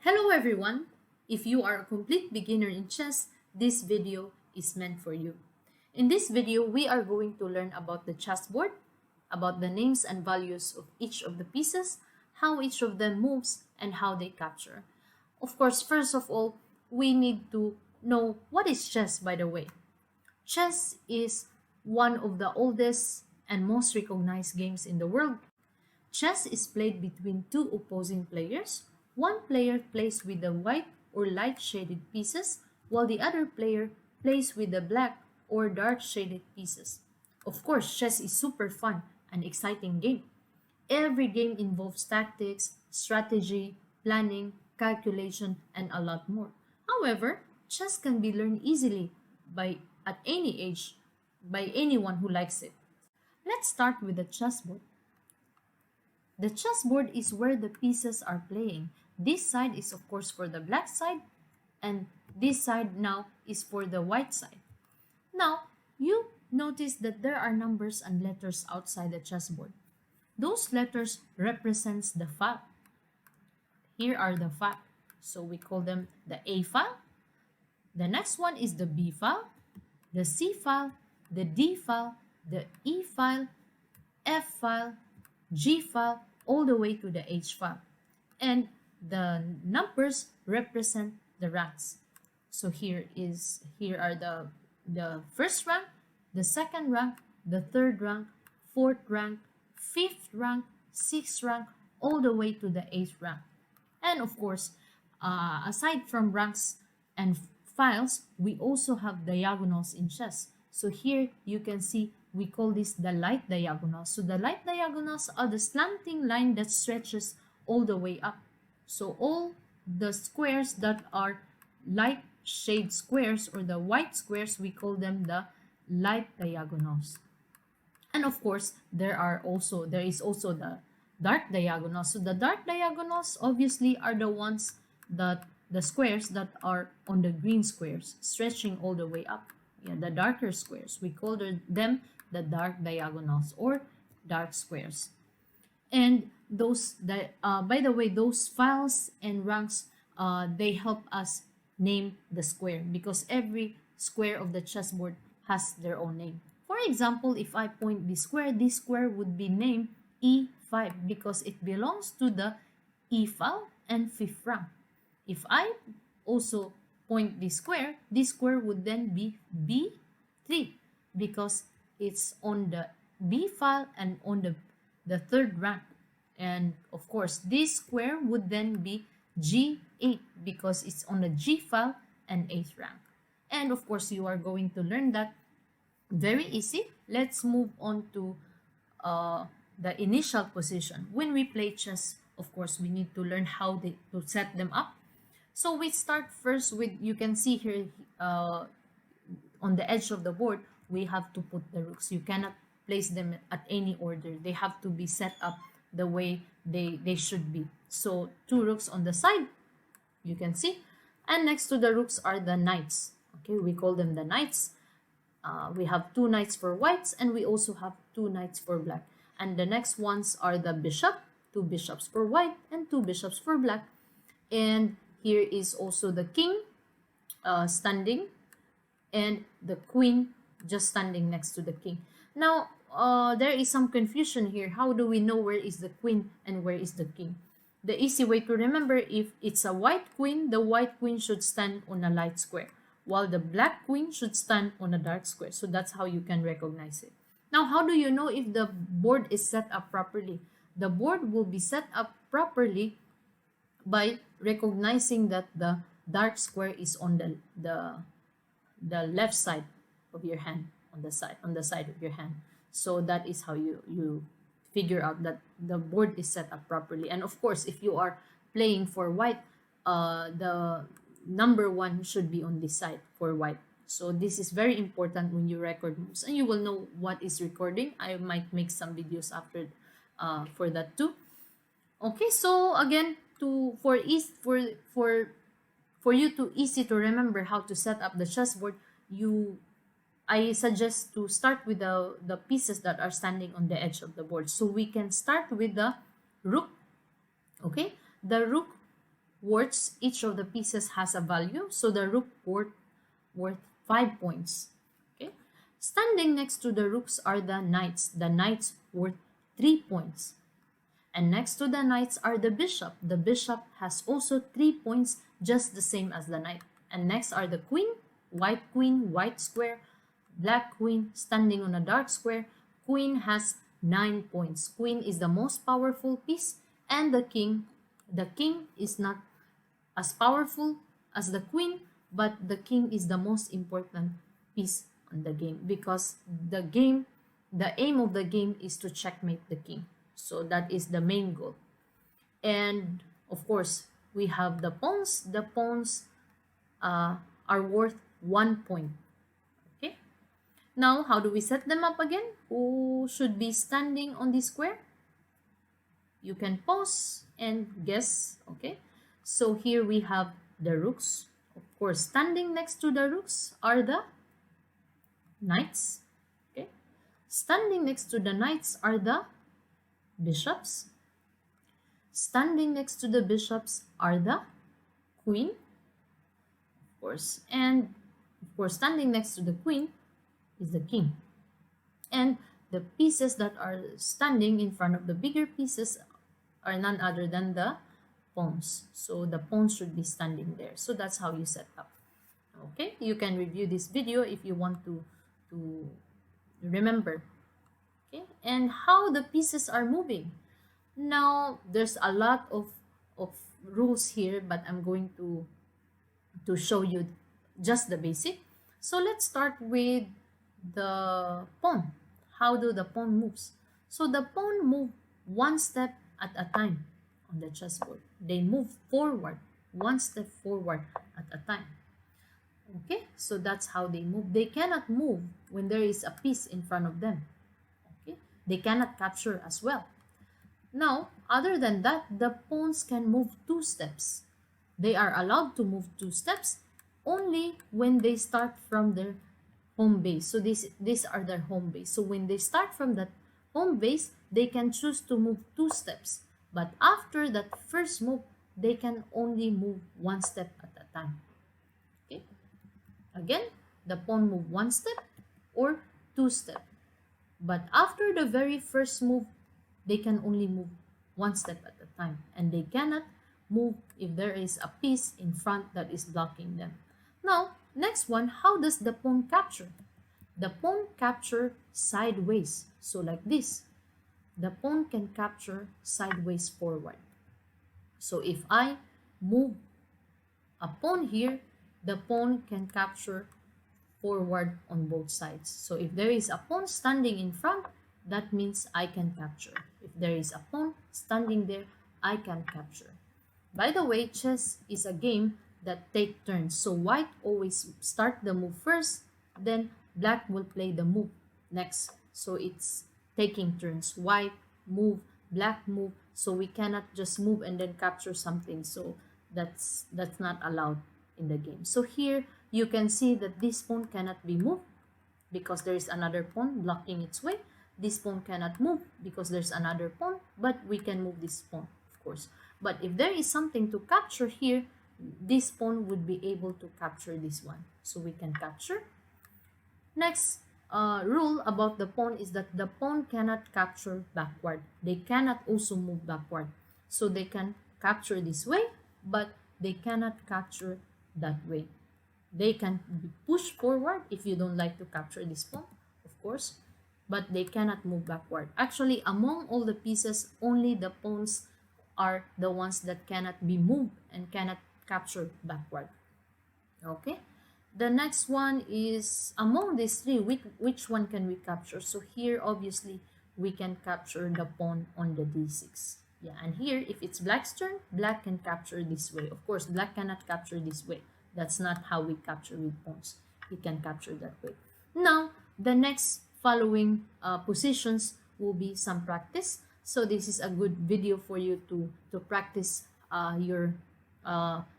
Hello everyone! If you are a complete beginner in chess, this video is meant for you. In this video, we are going to learn about the chessboard, about the names and values of each of the pieces, how each of them moves, and how they capture. Of course, first of all, we need to know what is chess, by the way. Chess is one of the oldest and most recognized games in the world. Chess is played between two opposing players. One player plays with the white or light shaded pieces, while the other player plays with the black or dark shaded pieces. Of course, chess is super fun and exciting game. Every game involves tactics, strategy, planning, calculation, and a lot more. However, chess can be learned easily by at any age by anyone who likes it. Let's start with the chessboard. The chessboard is where the pieces are playing. This side is of course for the black side, and this side now is for the white side. Now, you notice that there are numbers and letters outside the chessboard. Those letters represents the file. Here are the file. So we call them the A file. The next one is the B file, the C file, the D file, the E file, F file, G file, all the way to the H file. And the numbers represent the ranks. So here are the first rank, the second rank, the third rank, fourth rank, fifth rank, sixth rank, all the way to the eighth rank. And of course, aside from ranks and files, we also have diagonals in chess. So here you can see we call this the light diagonals. So the light diagonals are the slanting line that stretches all the way up. So all the squares that are light shade squares or the white squares, we call them the light diagonals. And of course, there is also the dark diagonals. So the dark diagonals obviously are the ones that the squares that are on the green squares, stretching all the way up. Yeah, the darker squares, we call them the dark diagonals or dark squares. And by the way, those files and ranks, they help us name the square because every square of the chessboard has their own name. For example, if I point this square would be named E5 because it belongs to the E file and fifth rank. If I also point this square would then be B3 because it's on the B file and on the third rank. And of course, this square would then be G8 because it's on the G file and 8th rank. And of course, you are going to learn that very easy. Let's move on to the initial position. When we play chess, of course, we need to learn how to set them up. So we start first with, you can see here on the edge of the board, we have to put the rooks. You cannot place them at any order. They have to be set up the way they should be. So two rooks on the side, you can see. And next to the rooks are the knights. Okay, we call them the knights. We have two knights for whites and we also have two knights for black. And the next ones are the bishop, two bishops for white and two bishops for black. And here is also the king standing and the queen just standing next to the king. Now, there is some confusion here. How do we know where is the queen and where is the king? The easy way to remember, if it's a white queen, the white queen should stand on a light square, while the black queen should stand on a dark square. So that's how you can recognize it. Now, how do you know if the board is set up properly? The board will be set up properly by recognizing that the dark square is on the left side of your hand, on the side of your hand. So that is how you figure out that the board is set up properly. And of course, if you are playing for white, the number 1 should be on this side for white. So this is very important when you record moves, and you will know what is recording. I might make some videos after for that too. Okay, so again, for you to easy to remember how to set up the chessboard, I suggest to start with the pieces that are standing on the edge of the board. So we can start with the rook. Okay, the rook words, each of the pieces has a value. So the rook worth 5 points. Okay. Standing next to the rooks are the knights. The knights worth 3 points. And next to the knights are the bishop. The bishop has also 3 points, just the same as the knight. And next are the queen, white square, black queen, standing on a dark square. Queen has 9 points. Queen is the most powerful piece, and the king is not as powerful as the queen, but the king is the most important piece on the game, because the aim of the game is to checkmate the king. So that is the main goal. And of course, we have the pawns. The pawns are worth 1 point. Okay. Now, how do we set them up again? Who should be standing on the square? You can pause and guess. Okay. So here we have the rooks. Of course, standing next to the rooks are the knights. Okay. Standing next to the knights are the bishops. Standing next to the bishops are the queen, of course, and of course standing next to the queen is the king. And the pieces that are standing in front of the bigger pieces are none other than the pawns. So the pawns should be standing there. So that's how you set up. Okay, you can review this video if you want to remember. Okay, and how the pieces are moving. Now, there's a lot of rules here, but I'm going to show you just the basic. So let's start with the pawn. How do the pawn moves? So the pawn move one step at a time on the chessboard. They move forward, one step forward at a time. Okay, so that's how they move. They cannot move when there is a piece in front of them. Okay, they cannot capture as well. Now, other than that, the pawns can move 2 steps. They are allowed to move 2 steps only when they start from their home base. So these are their home base. So when they start from that home base, they can choose to move 2 steps. But after that first move, they can only move 1 step at a time. Okay. Again, the pawn move 1 step or 2 steps. But after the very first move, they can only move 1 step at a time, and they cannot move if there is a piece in front that is blocking them. Now, next one, how does the pawn capture? The pawn capture sideways. So like this, the pawn can capture sideways forward. So if I move a pawn here, the pawn can capture forward on both sides. So if there is a pawn standing in front, that means I can capture. If there is a pawn standing there, I can capture. By the way, chess is a game that take turns. So white always start the move first, then black will play the move next. So it's taking turns. White move, black move. So we cannot just move and then capture something. So that's not allowed in the game. So here you can see that this pawn cannot be moved because there is another pawn blocking its way. This pawn cannot move because there's another pawn, but we can move this pawn, of course. But if there is something to capture here, this pawn would be able to capture this one. So we can capture. Next rule about the pawn is that the pawn cannot capture backward. They cannot also move backward. So they can capture this way, but they cannot capture that way. They can be pushed forward if you don't like to capture this pawn, of course, but they cannot move backward. Actually, among all the pieces, only the pawns are the ones that cannot be moved and cannot capture backward. Okay, the next one is among these three, which one can we capture? So here, obviously, we can capture the pawn on the d6. Yeah, and here, if it's black's turn, black can capture this way. Of course, black cannot capture this way. That's not how we capture with pawns. We can capture that way. Now, the next following positions will be some practice. So this is a good video for you to practice your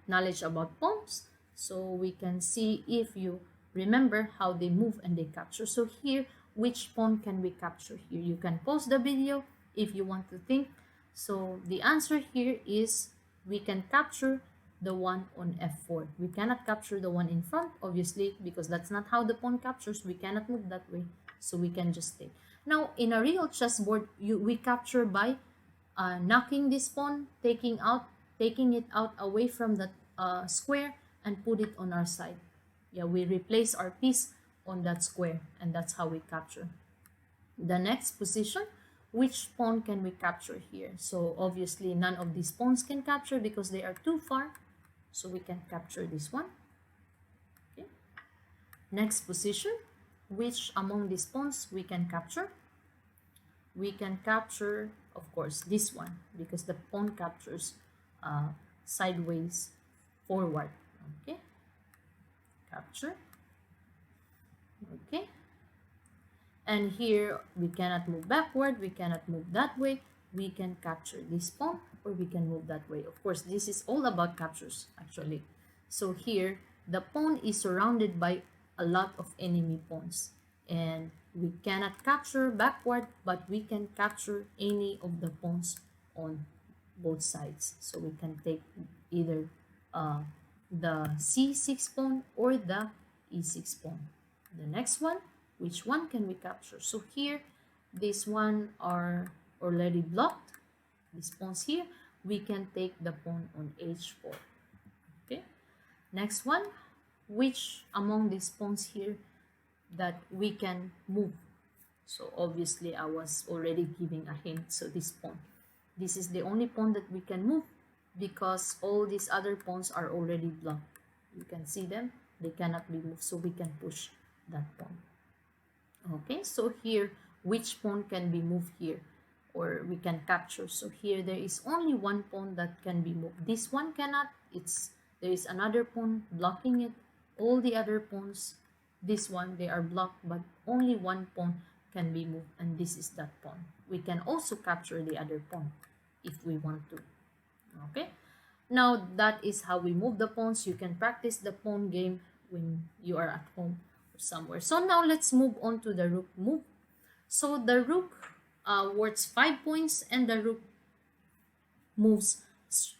knowledge about pawns. So we can see if you remember how they move and they capture. So here, which pawn can we capture here? You can pause the video if you want to think. So the answer here is we can capture the one on f4. We cannot capture the one in front, obviously, because that's not how the pawn captures. We cannot move that way, so we can just take. Now, in a real chessboard, we capture by knocking this pawn, taking it out away from the square, and put it on our side. Yeah, we replace our piece on that square, and that's how we capture. The next position, which pawn can we capture here? So obviously none of these pawns can capture because they are too far, so we can capture this one. Okay. Next position, which among these pawns we can capture? We can capture, of course, this one, because the pawn captures sideways forward. Okay, capture. Okay, and here we cannot move backward, we cannot move that way. We can capture this pawn, or we can move that way. Of course, this is all about captures actually. So here the pawn is surrounded by a lot of enemy pawns, and we cannot capture backward, but we can capture any of the pawns on both sides. So we can take either the c6 pawn or the e6 pawn. The next one, which one can we capture? So here, this one are already blocked. These pawns here, we can take the pawn on h4. Okay. Next one, which among these pawns here that we can move? So obviously I was already giving a hint. So this pawn, this is the only pawn that we can move because all these other pawns are already blocked. You can see them, they cannot be moved, so we can push that pawn. Okay, so here, which pawn can be moved here, or we can capture? So here there is only one pawn that can be moved. This one cannot. There is another pawn blocking it. All the other pawns, this one, they are blocked, but only one pawn can be moved, and this is that pawn. We can also capture the other pawn if we want to. Okay, now that is how we move the pawns. You can practice the pawn game when you are at home or somewhere. So now let's move on to the rook move. So the rook worth 5 points, and the rook moves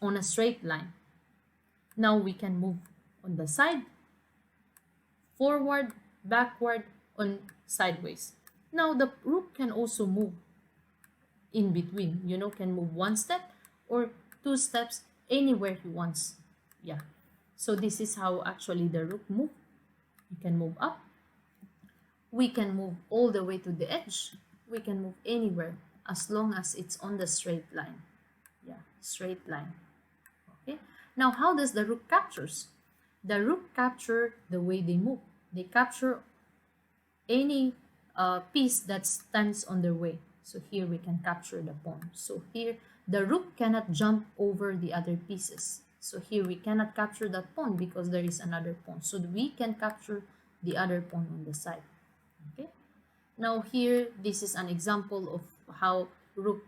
on a straight line. Now we can move on the side, forward, backward, on sideways. Now the rook can also move in between, can move 1 step or 2 steps, anywhere he wants. Yeah, so this is how actually the rook move. You can move up, we can move all the way to the edge, we can move anywhere as long as it's on the straight line. Yeah, straight line. Okay, now how does the rook captures? The rook capture the way they move. They capture any piece that stands on their way. So here we can capture the pawn. So here the rook cannot jump over the other pieces. So here we cannot capture that pawn because there is another pawn. So we can capture the other pawn on the side. Okay. Now here, this is an example of how rook,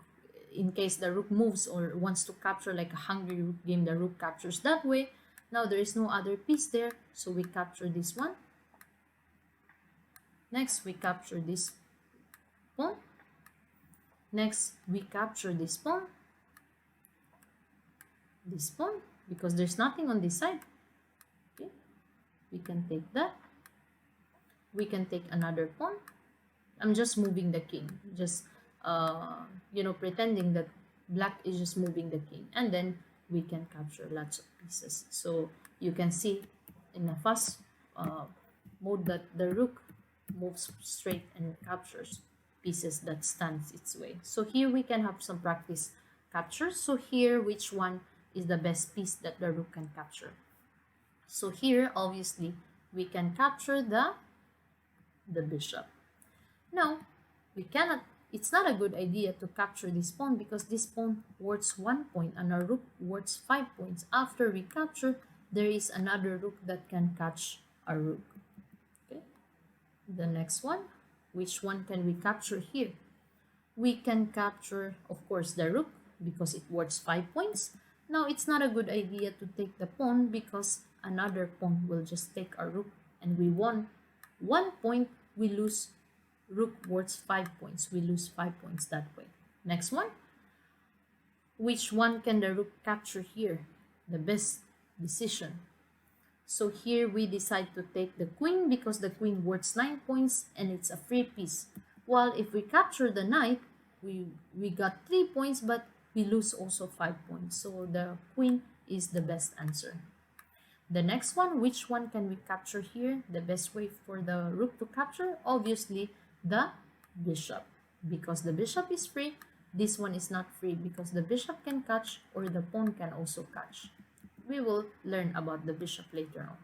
in case the rook moves or wants to capture like a hungry rook game, the rook captures that way. Now there is no other piece there, so we capture this one. Next, we capture this pawn. Next, we capture this pawn, because there's nothing on this side. Okay, we can take that. We can take another pawn. I'm just moving the king, just pretending that black is just moving the king, and then we can capture lots of pieces. So you can see in a fast mode that the rook moves straight and captures pieces that stands its way. So here we can have some practice captures. So here, which one is the best piece that the rook can capture? So here, obviously, we can capture the bishop. Now, we cannot, it's not a good idea to capture this pawn because this pawn worth 1 point and our rook worth 5 points. After we capture, there is another rook that can catch our rook. Okay. The next one, which one can we capture here? We can capture, of course, the rook because it worth 5 points. Now, it's not a good idea to take the pawn because another pawn will just take our rook and we won 1 point, we lose rook worth 5 points. We lose 5 points that way. Next one. Which one can the rook capture here? The decision. So here we decide to take the queen because the queen worth 9 points and it's a free piece. While if we capture the knight, we got 3 points, but we lose also 5 points. So the queen is the best answer. The next one, which one can we capture here? The best way for the rook to capture, obviously the bishop. Because the bishop is free, this one is not free because the bishop can catch or the pawn can also catch. We will learn about the bishop later on.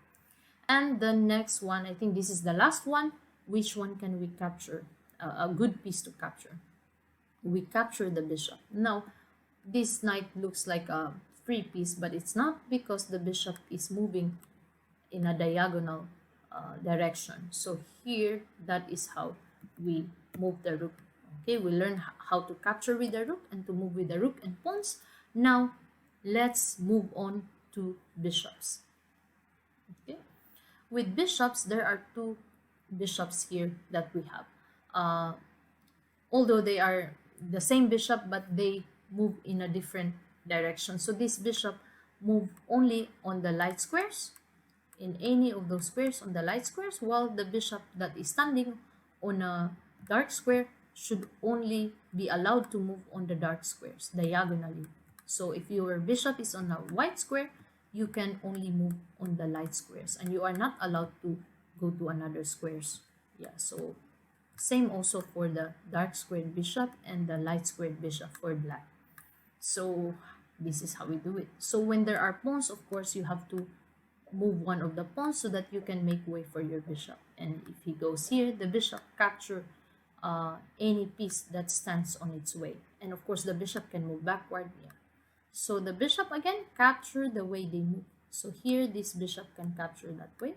And the next one, I think this is the last one. Which one can we capture? A good piece to capture. We capture the bishop. Now, this knight looks like a free piece, but it's not because the bishop is moving in a diagonal direction. So here, that is how we move the rook. Okay, we learn how to capture with the rook and to move with the rook and pawns. Now, let's move on to bishops. Okay, with bishops, there are two bishops here that we have. Although they are the same bishop, but they move in a different direction. So this bishop move only on the light squares, in any of those squares on the light squares, while the bishop that is standing on a dark square should only be allowed to move on the dark squares diagonally. So if your bishop is on a white square, you can only move on the light squares and you are not allowed to go to another squares. Yeah, so same also for the dark squared bishop and the light squared bishop for black. So this is how we do it. So when there are pawns, of course, you have to move one of the pawns so that you can make way for your bishop. And if he goes here, the bishop capture any piece that stands on its way. And of course, the bishop can move backward. Yeah. So the bishop again capture the way they move. So here, this bishop can capture that way.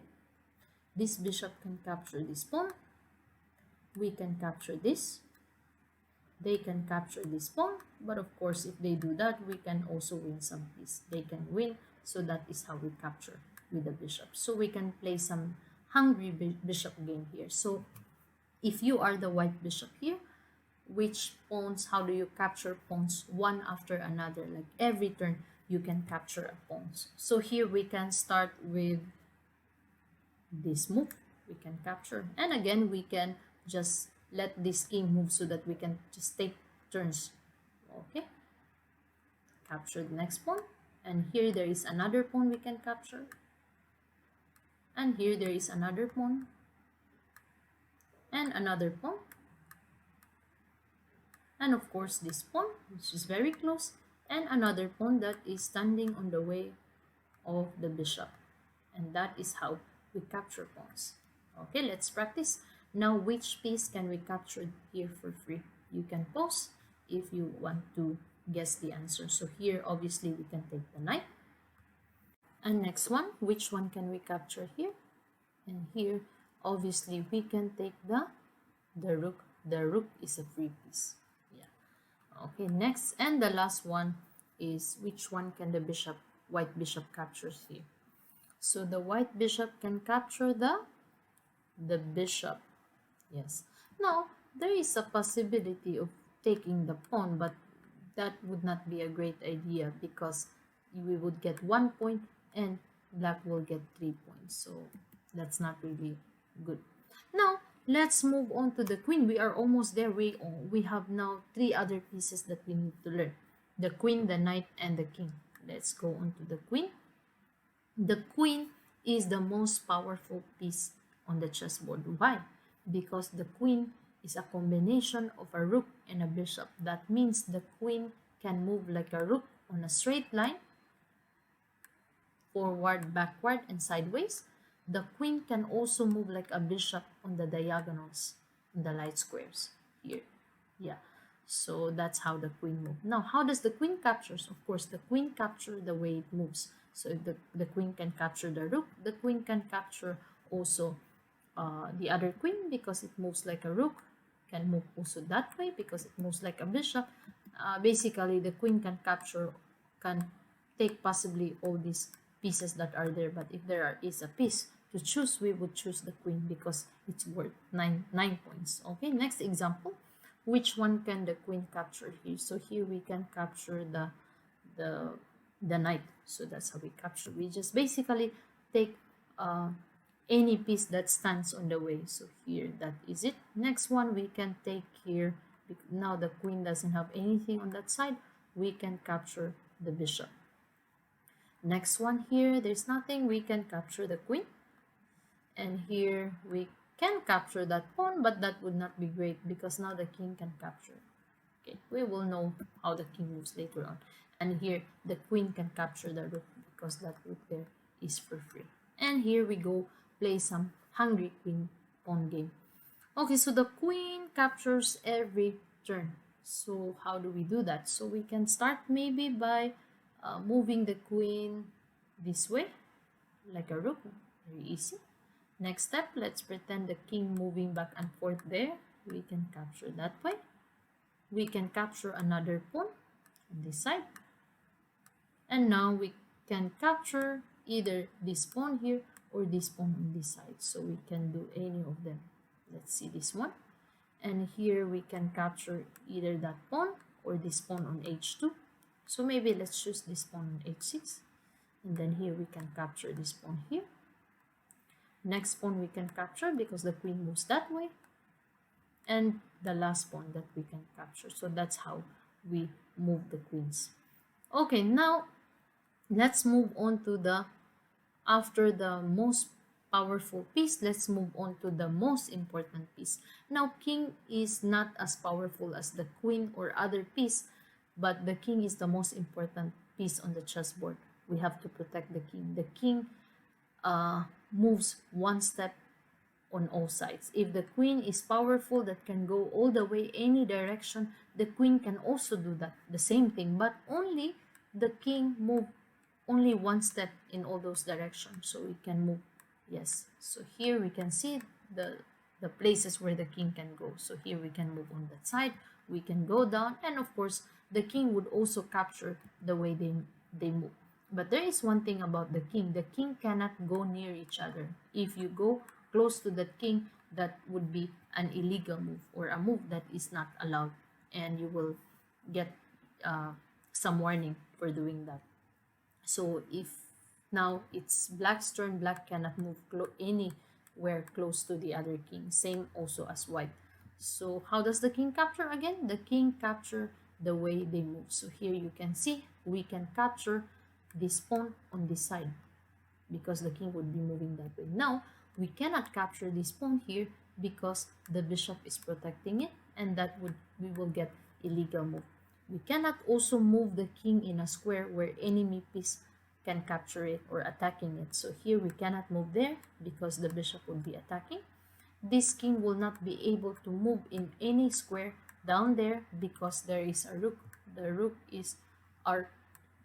This bishop can capture this pawn. We can capture this. They can capture this pawn. But of course, if they do that, we can also win some piece. They can win. So that is how we capture with the bishop. So we can play some hungry bishop game here. So if you are the white bishop here, which pawns, how do you capture pawns one after another? Like every turn, you can capture a pawns. So here we can start with this move. We can capture. And again, we can just let this king move so that we can just take turns. Okay. Capture the next pawn. And here there is another pawn we can capture. And here there is another pawn. And another pawn. And of course this pawn, which is very close. And another pawn that is standing on the way of the bishop. And that is how we capture pawns. Okay, let's practice. Now, which piece can we capture here for free? You can pause if you want to guess the answer. So here, obviously, we can take the knight. And next one, which one can we capture here? And here, obviously, we can take the rook. The rook is a free piece. Yeah. Okay, next and the last one is which one can the bishop, white bishop captures here? So the white bishop can capture the bishop. Yes. Now, there is a possibility of taking the pawn, but that would not be a great idea because we would get 1 point and black will get 3 points. So that's not really good. Now, let's move on to the queen. We are almost there. We have now 3 other pieces that we need to learn. The queen, the knight, and the king. Let's go on to the queen. The queen is the most powerful piece on the chessboard. Why? Because the queen is a combination of a rook and a bishop. That means the queen can move like a rook on a straight line, forward, backward, and sideways. The queen can also move like a bishop on the diagonals, in the light squares here. Yeah. So that's how the queen moves. Now, how does the queen captures? Of course, the queen captures the way it moves. So if the queen can capture the rook, the queen can capture also the other queen because it moves like a rook, can move also that way because it moves like a bishop. Basically, the queen can capture, can take possibly all these pieces that are there. But if there is a piece to choose, we would choose the queen because it's worth 9 points. Okay, next example. Which one can the queen capture here? So here we can capture the the knight. So that's how we capture. We just basically take any piece that stands on the way. So here, that is it. Next one, we can take here. Now the queen doesn't have anything on that side. We can capture the bishop. Next one here, there's nothing. We can capture the queen. And here we can capture that pawn, but that would not be great because now the king can capture. Okay, we will know how the king moves later on. And here the queen can capture the rook because that rook there is for free. And here we go play some hungry queen pawn game. Okay, so the queen captures every turn. So how do we do that? So we can start maybe by moving the queen this way, like a rook. Very easy. Next step, let's pretend the king moving back and forth there. We can capture that way. We can capture another pawn on this side. And now we can capture either this pawn here or this pawn on this side. So we can do any of them. Let's see this one. And here we can capture either that pawn or this pawn on h2. So maybe let's choose this pawn on h6. And then here we can capture this pawn here. Next pawn we can capture because the queen moves that way. And the last pawn that we can capture. So that's how we move the queens. Okay, now let's move on to the, after the most powerful piece, let's move on to the most important piece. Now, king is not as powerful as the queen or other piece, but the king is the most important piece on the chessboard. We have to protect the king. The king moves one step on all sides. If the queen is powerful, that can go all the way any direction, the queen can also do that, the same thing, but only the king move only one step in all those directions. So we can move, yes. So here we can see the places where the king can go. So here we can move on that side, we can go down, and of course the king would also capture the way they move. But there is one thing about the king cannot go near each other. If you go close to the king, that would be an illegal move or a move that is not allowed, and you will get some warning for doing that. So if now it's black's turn, black cannot move anywhere close to the other king, same also as white. So how does the king capture again? The king capture the way they move. So here you can see we can capture this pawn on this side because the king would be moving that way. Now we cannot capture this pawn here because the bishop is protecting it, and that would, we will get illegal move. We cannot also move the king in a square where enemy piece can capture it or attacking it. So here we cannot move there because the bishop would be attacking. This king will not be able to move in any square down there because there is a rook. The rook are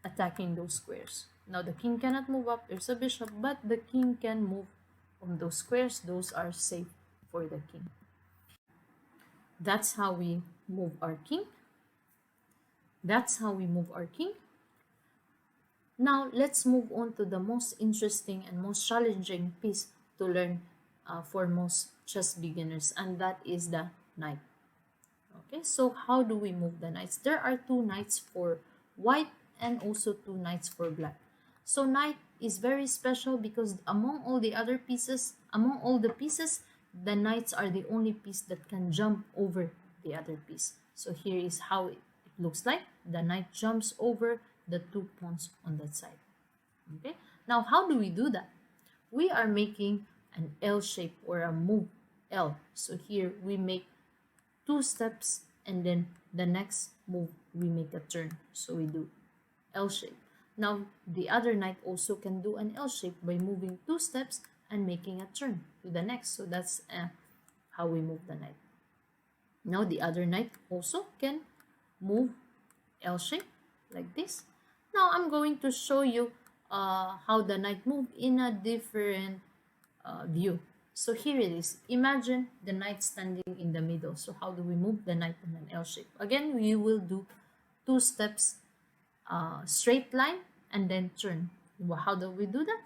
attacking those squares. Now the king cannot move up, there's a bishop, but the king can move on those squares. Those are safe for the king. That's how we move our king. That's how we move our king. Now let's move on to the most interesting and most challenging piece to learn for most chess beginners, and that is the knight. Okay, so how do we move the knights? There are two knights for white and also two knights for black. So knight is very special because among all the other pieces, among all the pieces, the knights are the only piece that can jump over the other piece. So here is how it looks like. The knight jumps over the two pawns on that side. Okay, now how do we do that? We are making an L shape or a move L. So here we make two steps, and then the next move we make a turn. So we do L shape. Now the other knight also can do an L shape by moving two steps and making a turn to the next. So that's how we move the knight. Now the other knight also can move L shape like this. Now I'm going to show you how the knight move in a different view. So here it is. Imagine the knight standing in the middle. So how do we move the knight in an L shape? Again, we will do two steps, straight line, and then turn. How do we do that?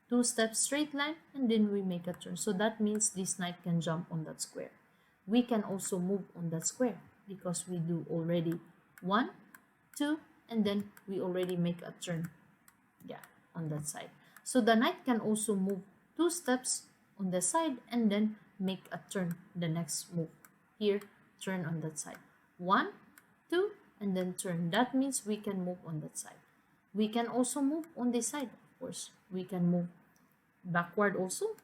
Two steps, straight line, and then we make a turn. So that means this knight can jump on that square. We can also move on that square because we do already 1, 2, and then we already make a turn Yeah, on that side. So the knight can also move 2 steps on the side and then make a turn, the next move. Here, turn on that side. 1, 2, and then turn. That means we can move on that side. We can also move on this side, of course. We can move backward also.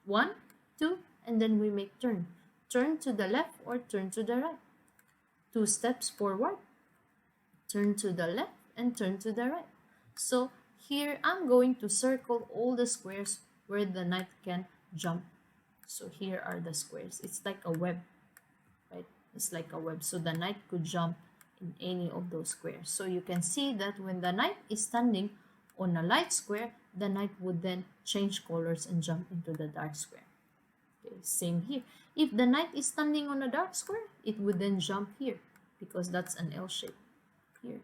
1, 2, and then we make turn. Turn to the left or turn to the right. 2 steps forward, turn to the left, and turn to the right. So here I'm going to circle all the squares where the knight can jump. So here are the squares. It's like a web, right? It's like a web. So the knight could jump in any of those squares. So you can see that when the knight is standing on a light square, the knight would then change colors and jump into the dark square. Okay, same here. If the knight is standing on a dark square, it would then jump here because that's an L shape here.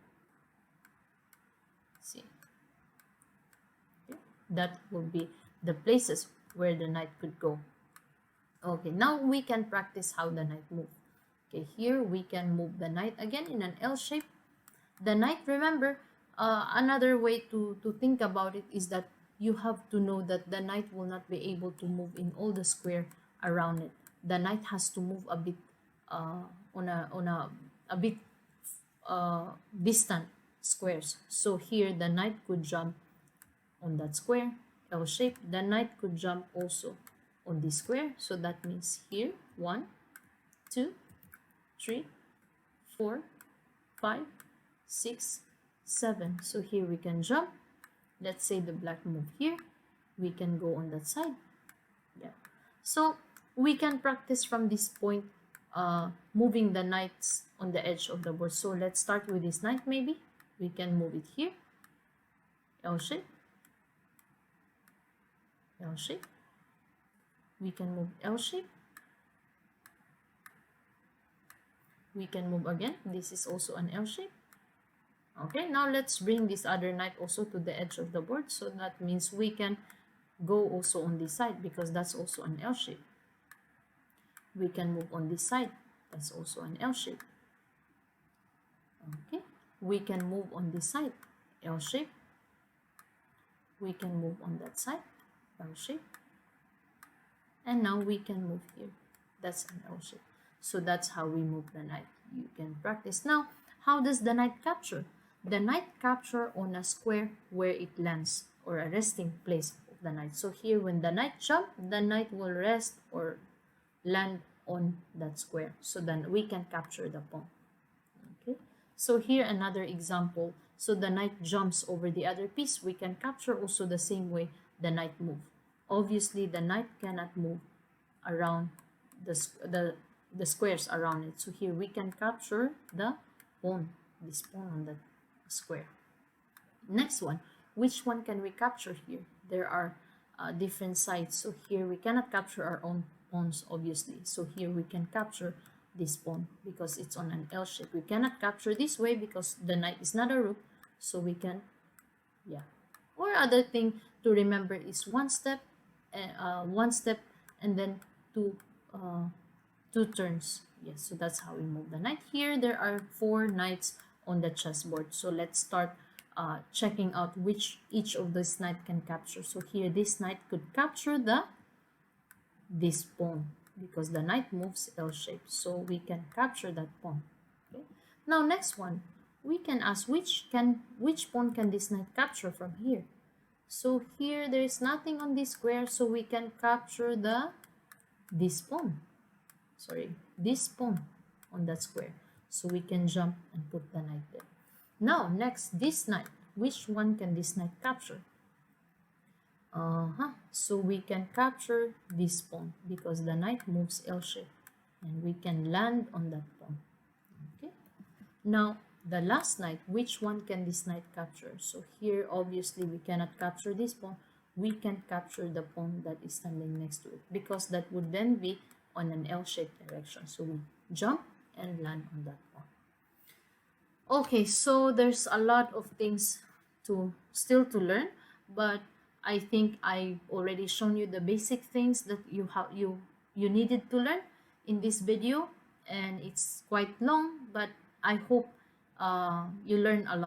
See, okay. That will be the places where the knight could go. Okay, now we can practice how the knight moves. Okay, here we can move the knight again in an L shape. The knight, remember, another way to think about it is that you have to know that the knight will not be able to move in all the square around it. The knight has to move a bit on a bit distant squares. So here the knight could jump on that square, L shape. The knight could jump also on this square. So that means here 1, 2, 3, 4, 5, 6, 7. So here we can jump. Let's say the black move here. We can go on that side. Yeah. So we can practice from this point moving the knights on the edge of the board. So let's start with this knight maybe. We can move it here. L shape. L shape. We can move L shape. We can move again. This is also an L shape. Okay, now let's bring this other knight also to the edge of the board. So that means we can go also on this side because that's also an L shape. We can move on this side. That's also an L shape. Okay, we can move on this side. L shape. We can move on that side. L shape. And now we can move here. That's an L shape. So that's how we move the knight. You can practice. Now, how does the knight capture? The knight capture on a square where it lands or a resting place of the knight. So here when the knight jump, the knight will rest or land on that square. So then we can capture the pawn. Okay. So here another example. So the knight jumps over the other piece. We can capture also the same way the knight move. Obviously the knight cannot move around the squares around it. So here we can capture the pawn, this pawn on the square. Next one, which one can we capture here? There are different sides. So here we cannot capture our own pawns, obviously. So here we can capture this pawn because it's on an L shape. We cannot capture this way because the knight is not a rook. So we can, yeah. Or other thing to remember is one step and then two turns. Yes, so that's how we move the knight. Here there are 4 knights on the chessboard. So let's start checking out which each of this knight can capture. So here this knight could capture this pawn because the knight moves L shape. So we can capture that pawn. Okay. Now next one, we can ask which pawn can this knight capture from here. So here there is nothing on this square, so we can capture this pawn. Sorry, this pawn on that square. So we can jump and put the knight there. Now next, this knight. Which one can this knight capture? So we can capture this pawn because the knight moves L shape and we can land on that pawn. Okay. Now the last knight, which one can this knight capture? So here obviously we cannot capture this pawn. We can capture the pawn that is standing next to it because that would then be on an L-shaped direction. So we jump and land on that pawn. Okay, so there's a lot of things still to learn, but I think I've already shown you the basic things that you needed to learn in this video, and it's quite long, but I hope you learn a lot.